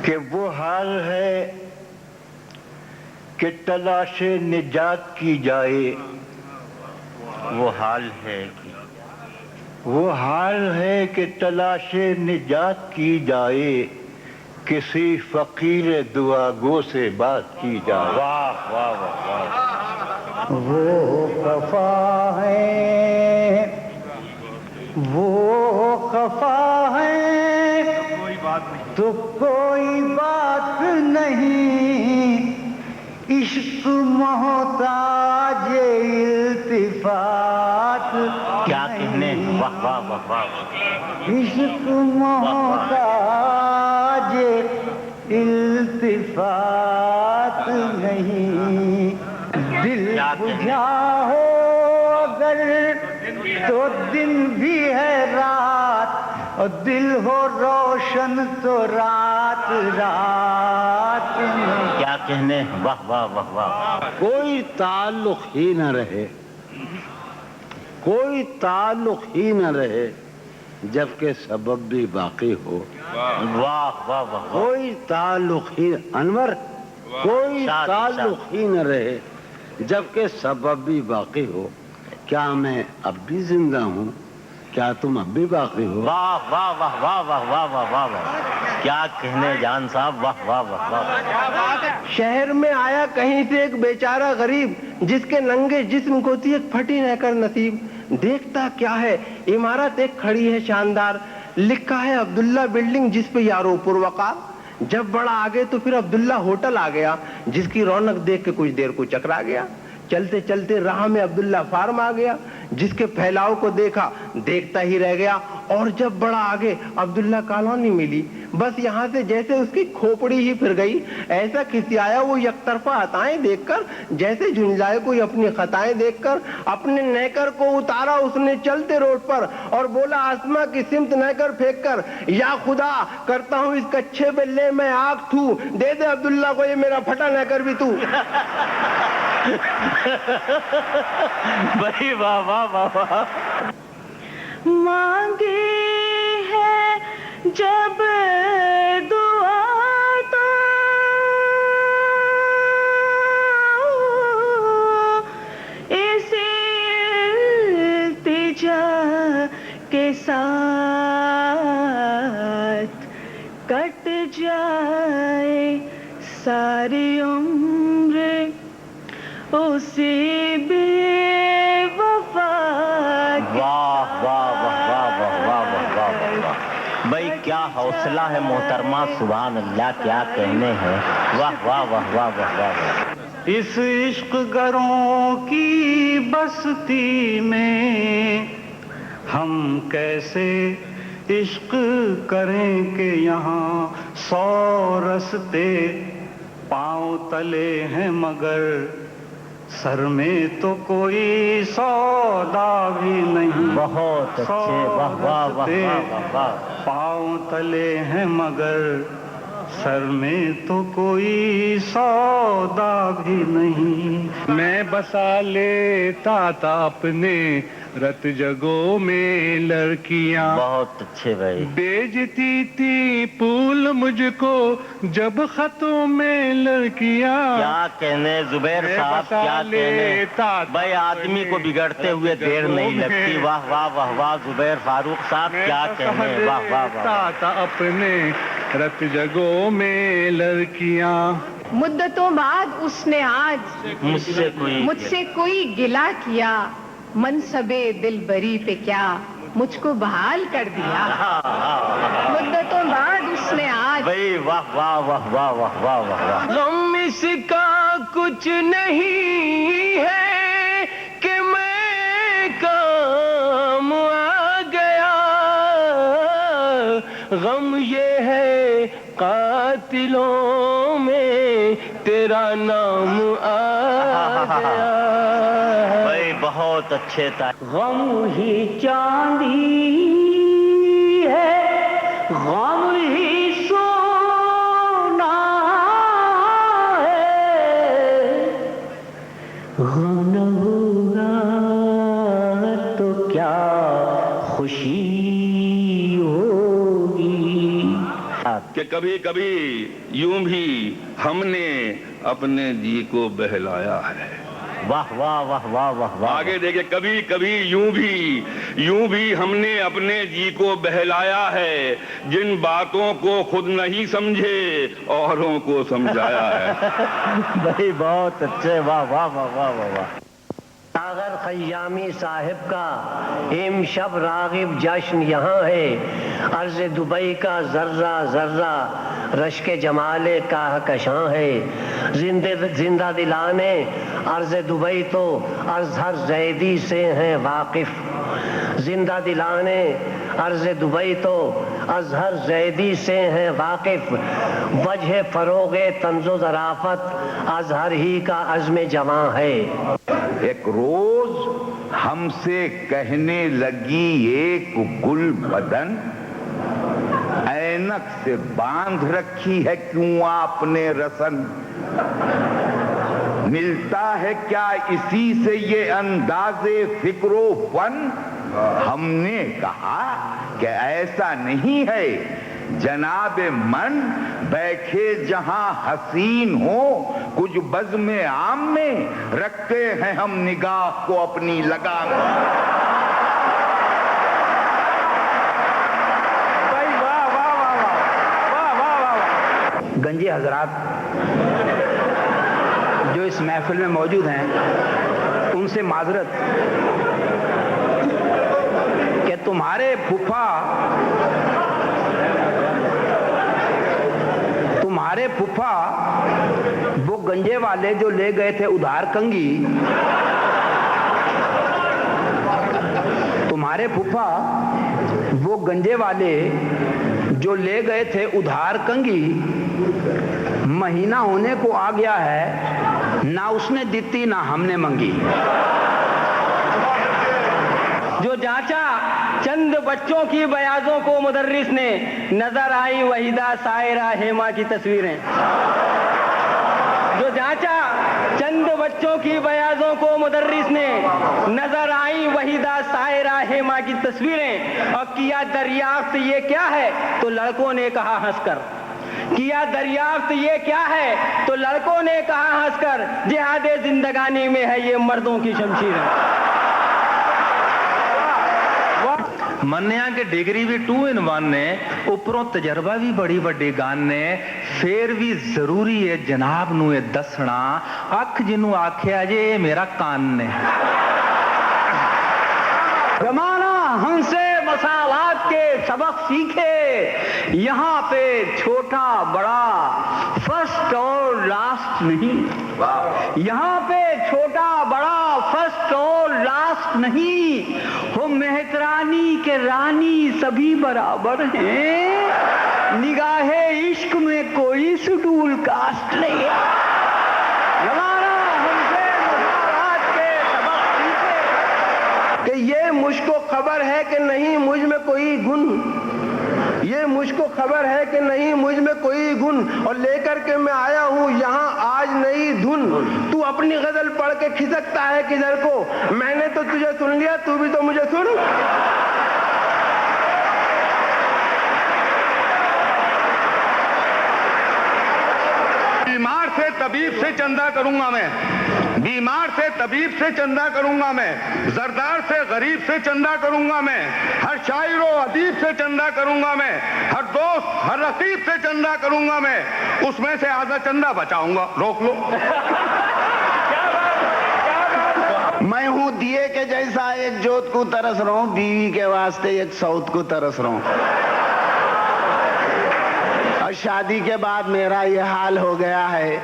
کہ وہ حال ہے کہ تلاش نجات کی جائے، وہ حال ہے کہ وہ حال ہے کہ تلاش نجات کی جائے، کسی فقیر دعا گو سے بات کی جائے۔ واہ واہ واہ واہ، وہ خفا ہے، وہ خفا ہے تو کوئی بات نہیں، عشق محتاج التفات کیا کہنے، واہ واہ واہ واہ، عشق محتاج التفات نہیں، دل بجھا ہو اگر تو دن بھی ہے رات، اور دل ہو روشن تو رات رات نہیں۔ کیا کہنے، واہ واہ واہ واہ، کوئی تعلق ہی نہ رہے، کوئی تعلق ہی نہ رہے جبکہ سبب بھی باقی ہو۔ واہ واہ واہ، کوئی تعلق ہی انور، کوئی تعلق ہی نہ رہے جبکہ سبب بھی باقی ہو۔ کیا میں اب بھی زندہ ہوں؟ کیا تم اب بھی باقی ہو؟ واہ واہ واہ واہ واہ واہ واہ واہ واہ، کیا کہنے جان صاحب، واہ واہ واہ واہ۔ شہر میں آیا کہیں سے ایک بیچارہ غریب، جس کے ننگے جسم کو تھی ایک پھٹی نہ کر نصیب۔ دیکھتا کیا ہے، عمارت ایک کھڑی ہے شاندار، لکھا ہے عبداللہ بلڈنگ جس پہ یارو پروقار۔ جب بڑا آگے تو پھر عبداللہ ہوٹل آ گیا، جس کی رونق دیکھ کے کچھ دیر کو چکرا گیا۔ چلتے چلتے راہ میں عبداللہ فارم آ گیا، جس کے پھیلاؤ کو دیکھا دیکھتا ہی رہ گیا۔ اور جب بڑا آگے عبداللہ کالونی ملی، بس یہاں سے جیسے اس کی کھوپڑی ہی پھر گئی، ایسا کھسیایا وہ یک طرفہ عطائیں دیکھ کر، جیسے جھنجھلائے کوئی اپنی خطائیں دیکھ کر۔ اپنے نیکر کو اتارا اس نے چلتے روڈ پر، اور بولا آسماں کی سمت نیکر پھینک کر، یا خدا کرتا ہوں اس کچھے بلے میں آگ تھو، دے دے عبداللہ کو یہ میرا پھٹا نیکر بھی تو۔ بھائی واہ واہ واہ واہ، مانگی ہے جب دعا تو اسی التجا کے ساتھ کٹ جائے ساری عمر اسی بے وفا کے واہ واہ واہ واہ واہ واہ واہ واہ واہ، بھائی کیا حوصلہ ہے محترمہ، سبحان اللہ، کیا کہنے ہیں، واہ واہ واہ واہ واہ واہ۔ اس عشق گروں کی بستی میں ہم کیسے عشق کریں کہ یہاں 100 رستے پاؤں تلے ہیں، مگر سر میں تو کوئی سودا بھی نہیں۔ بہت اچھے، واہ واہ واہ واہ واہ، پاؤں تلے ہیں مگر سر میں تو کوئی سودا بھی نہیں۔ میں بسا لیتا تھا اپنے رت جگہوں میں لڑکیاں، بہت اچھے بھائی، بیچتی تھی پھول مجھ کو جب خطوں میں لڑکیاں۔ کیا کہنے زبیر صاحب، کیا کہنے بھائی، آدمی کو بگڑتے ہوئے دیر نہیں لگتی، واہ واہ واہ واہ، زبیر فاروق صاحب کیا کہنے، واہ واہ واہ۔ تھا اپنے رت جگہوں میں لڑکیاں، مدتوں بعد اس نے آج مجھ سے کوئی گلہ کیا، منصب دلبری پہ کیا مجھ کو بحال کر دیا۔ مدتوں بعد اس نے آج، بھائی واہ واہ واہ واہ واہ واہ واہ، غم اس کا کچھ نہیں ہے کہ میں کام آ گیا، غم یہ ہے قاتلوں میں تیرا نام آ گیا۔ بھائی بہت اچھے تھا، غم ہی چاندی ہے، غم ہی سونا ہے، غم نہ ہوگا تو کیا خوشی ہوگی، کہ کبھی کبھی یوں بھی ہم نے اپنے جی کو بہلایا ہے. واہ واہ واہ واہ واہ واہ. آگے دیکھیں, کبھی کبھی یوں بھی ہم نے اپنے جی کو بہلایا ہے, جن باتوں کو خود نہیں سمجھے اوروں کو سمجھایا ہے. بھائی بہت اچھے, واہ واہ واہ واہ واہ واہ. ساغر خیامی صاحب کا امشب راغب جشن یہاں ہے, عرض دبئی کا ذرہ ذرہ رشک جمال کہکشاں ہے. زندہ دلانے عرض دبئی تو اظہر زیدی سے ہیں واقف. زندہ دلانے عرض دبئی تو اظہر زیدی سے ہیں واقف. وجہ فروغ طنز و ظرافت اظہر ہی کا عزم جواں ہے. ایک روز ہم سے کہنے لگی ایک گل بدن, اینک سے باندھ رکھی ہے کیوں آپ نے رسن. ملتا ہے کیا اسی سے یہ انداز فکر و فن. ہم نے کہا کہ ایسا نہیں ہے جناب من, بیٹھے جہاں حسین ہو کچھ بزم عام میں رکھتے ہیں ہم نگاہ کو اپنی لگام. گنجی حضرات جو اس محفل میں موجود ہیں ان سے معذرت کہ تمہارے پھپھا وہ گنجے والے جو لے گئے تھے ادھار کنگی, تمہارے پھپھا وہ گنجے والے جو لے گئے تھے ادھار کنگی, مہینہ ہونے کو آ گیا ہے نہ اس نے دیتی نہ ہم نے منگی. جو جانچا چند بچوں کی بیاضوں کو مدرس نے, نظر آئی وحیدہ سائرہ ہیما کی تصویریں. جو جانچا چند بچوں کی بیاضوں کو مدرس نے, نظر آئی وحیدہ سائرہ ہیما کی تصویریں. اور کیا دریافت یہ کیا ہے تو لڑکوں نے کہا ہنس کر, کیا دریافت یہ کیا ہے تو لڑکوں نے کہا ہنس کر, جہاد زندگانی میں ہے یہ مردوں کی شمشیر. منیا کہ ڈگری بھی 2 in 1 نے, اوپروں تجربہ بھی بڑی بڑی گان نے, پھر بھی ضروری ہے جناب نو یہ دسنا اکھ جنوں آکھیا جے میرا کان نے. زمانہ ہم سے مساوات کے سبق سیکھے, یہاں پہ چھوٹا بڑا فرسٹ اور لاسٹ نہیں. یہاں پہ چھوٹا بڑا فرسٹ اور لاسٹ نہیں, ہم مہترانی کے رانی سبھی برابر ہیں, نگاہ عشق میں کوئی شیڈول کاسٹ نہیں. زمانہ ہم سے مساوات کے سبق سیکھے کہ یہ مجھ کو خبر ہے کہ نہیں مجھ میں کوئی گن, یہ مجھ کو خبر ہے کہ نہیں مجھ میں کوئی گن, اور لے کر کے میں آیا ہوں یہاں آج نئی دھن. تو اپنی غزل پڑھ کے کھسکتا ہے کدھر کو, میں نے تو تجھے سن لیا تو بھی تو مجھے سن. بیمار سے طبیب سے چندہ کروں گا میں, بیمار سے طبیب سے چندہ کروں گا میں, زردار سے غریب سے چندہ کروں گا میں, ہر شاعر و ادیب سے چندہ کروں گا میں, ہر دوست ہر رقیب سے چندہ کروں گا میں, اس میں سے آدھا چندہ بچاؤں گا. روک لو. میں ہوں دیے کے جیسا, ایک جوت کو ترس رہا ہوں, بیوی کے واسطے ایک سوت کو ترس رہا ہوں. اور شادی کے بعد میرا یہ حال ہو گیا ہے,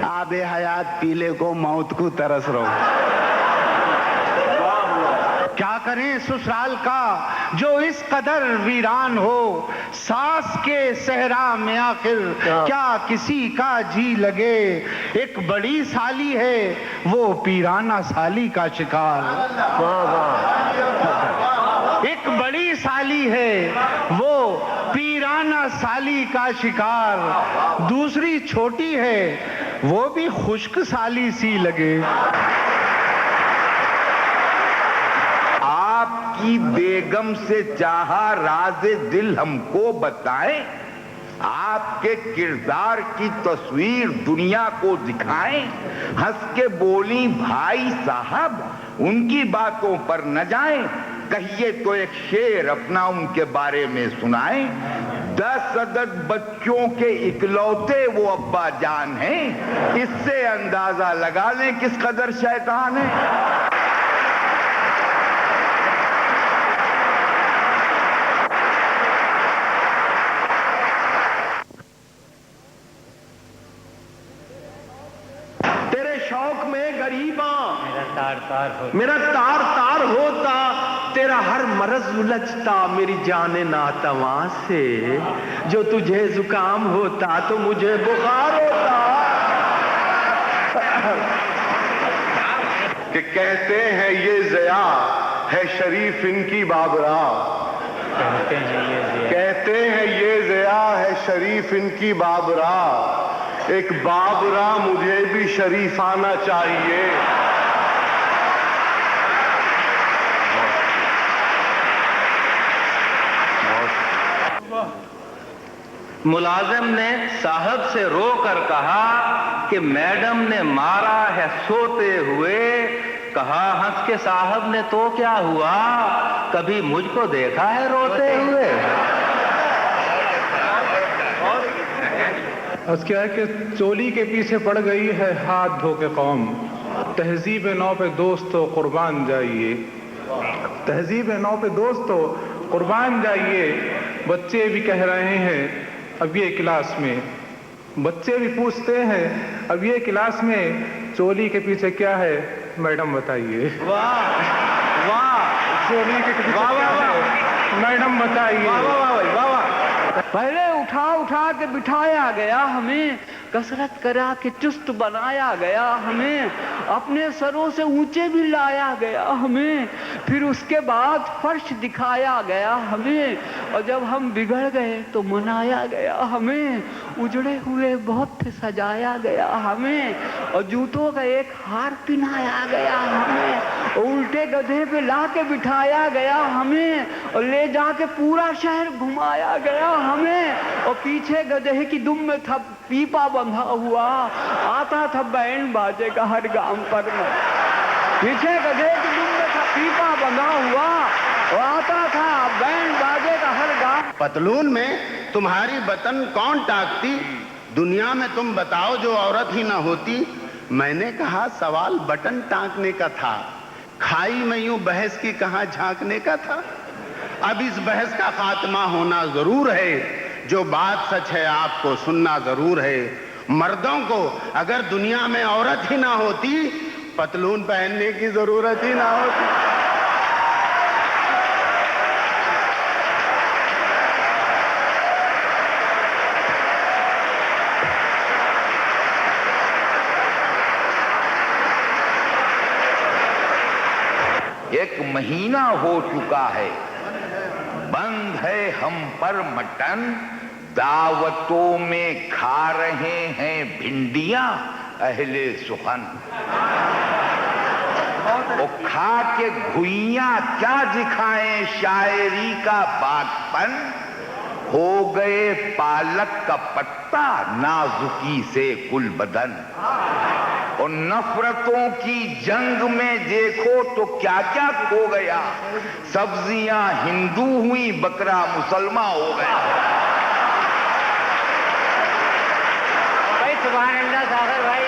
آب حیات پیلے کو موت کو ترس رہا ہوں. کیا کریں سسرال کا جو اس قدر ویران ہو, ساس کے صحرا میں آخر کیا کسی کا جی لگے. ایک بڑی سالی ہے وہ پیرانہ سالی کا شکار, ایک بڑی سالی ہے وہ پیرانہ سالی کا شکار, دوسری چھوٹی ہے وہ بھی خشک سالی سی لگے. آپ کی بیگم سے چاہا راز دل ہم کو بتائیں, آپ کے کردار کی تصویر دنیا کو دکھائیں. ہنس کے بولی بھائی صاحب ان کی باتوں پر نہ جائیں, کہیے تو ایک شعر اپنا ان کے بارے میں سنائیں. 10 عدد بچوں کے اکلوتے وہ ابا جان ہیں, اس سے اندازہ لگا لیں کس قدر شیطان ہے. تیرے شوق میں غریباں میرا تار تار ہوتا, تیرا ہر مرض الجھتا میری جان ناتواں سے. جو تجھے زکام ہوتا تو مجھے بخار ہوتا. کہ کہتے ہیں یہ ضیا ہے شریف ان کی بابرا, کہتے ہیں یہ ضیا ہے شریف ان کی بابرا, ایک بابرا مجھے بھی شریف آنا چاہیے. ملازم نے صاحب سے رو کر کہا کہ میڈم نے مارا ہے سوتے ہوئے. کہا ہنس کے صاحب نے تو کیا ہوا, کبھی مجھ کو دیکھا ہے روتے ہوئے. بس کیا ہے کہ چولی کے پیچھے پڑ گئی ہے ہاتھ دھو کے قوم. تہذیب نو پہ دوستو قربان جائیے, تہذیب نو پہ دوستو قربان جائیے. بچے بھی کہہ رہے ہیں اب یہ کلاس میں, بچے بھی پوچھتے ہیں اب یہ کلاس میں چولی کے پیچھے کیا ہے میڈم بتائیے. واہ واہ, چولی کے پیچھے کیا ہے میڈم بتائیے. پہلے اٹھا اٹھا کے بٹھایا گیا ہمیں, کسرت کرا کے چست بنایا گیا ہمیں, اپنے سروں سے اونچے بھی لایا گیا ہمیں, پھر اس کے بعد فرش دکھایا گیا ہمیں, اور جب ہم بگڑ گئے تو منایا گیا ہمیں. اجڑے ہوئے بہت سجایا گیا ہمیں, اور جوتوں کا ایک ہار پہنایا گیا ہمیں, اور الٹے گدھے پہ لا کے بٹھایا گیا ہمیں, اور لے جا کے پورا شہر گھمایا گیا ہمیں, اور پیچھے گدھے کی دم میں تھا پیپا بندھا ہوا, آتا تھا بینڈ باجے کا ہر گام پر میں. پیچھے گدھے کی دم میں تھا پیپا بندھا ہوا, اور آتا تھا بینڈ باجے کا ہر گام. پتلون میں تمہاری بطن کون ٹاکتی, دنیا میں تم بتاؤ جو عورت ہی نہ ہوتی. میں نے کہا سوال بٹن ٹانکنے کا تھا, کھائی میں یوں بحث کی کہاں جھانکنے کا تھا. اب اس بحث کا خاتمہ ہونا ضرور ہے, جو بات سچ ہے آپ کو سننا ضرور ہے. مردوں کو اگر دنیا میں عورت ہی نہ ہوتی, پتلون پہننے کی ضرورت ہی نہ ہوتی. ایک مہینہ ہو چکا ہے, بند ہے ہم پر مٹن, دعوتوں میں کھا رہے ہیں بھنڈیاں اہل سخن. وہ کھا کے گھوئیاں کیا دکھائیں شاعری کا باغپن, ہو گئے پالک کا پتا نازکی سے کل بدن. اور نفرتوں کی جنگ میں دیکھو تو کیا کیا کھو گیا, سبزیاں ہندو ہوئی بکرا مسلمان ہو گیا. سبحان اللہ ساگر بھائی.